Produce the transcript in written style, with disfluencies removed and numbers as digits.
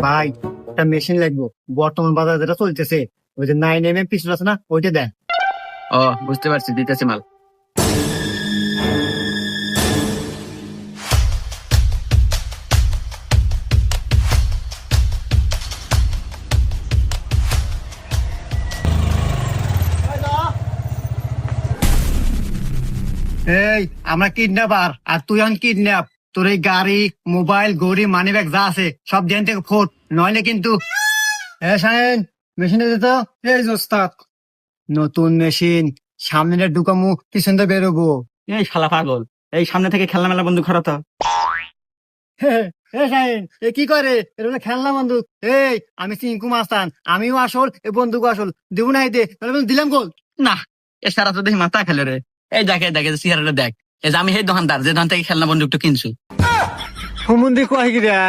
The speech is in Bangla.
ভাই একটা মেশিন লাগবো, বর্তমান বাজারে যেটা চলতেছে ওই যে 9mm পিস্তল আছে না, ওইটা দেন। ও বুঝতে পারছি, দিতেছি মাল। এই আমরা কিডন্যাপার আর তুই এখন কিডন্যাপ। তোর এই গাড়ি, মোবাইল, গড়ি, মানি ব্যাগ যা আছে সব জেন থেকে ফোট, নইলে কিন্তু। শাহিন, মেশিনে দিত। এই যে ওস্তাদ, নতুন মেশিন, সামনে ঢুকামু, পিছন দিয়ে বেরোবো। এই শালা পাগল, এই সামনে থেকে খেলনা মেলা বন্ধু খরচ। শাহিন এ কি করে, এটা হলো খেলনা বন্দুক। এই আমি চিঙ্কু মাস্তান, আমিও আসল, এ বন্দুক আসল। দেবো নাই দে, তাহলে বলে দিলাম গোল। না, এ সারা তো দেখি মাথা খেলে রে। এই দেখে দেখে চেহারাটা দেখ, এই যে আমি সেই দোকানদার যে দোকান থেকে খেলনা বন্দুকটা কিনছি। হুমুন্দি কয় গিরা।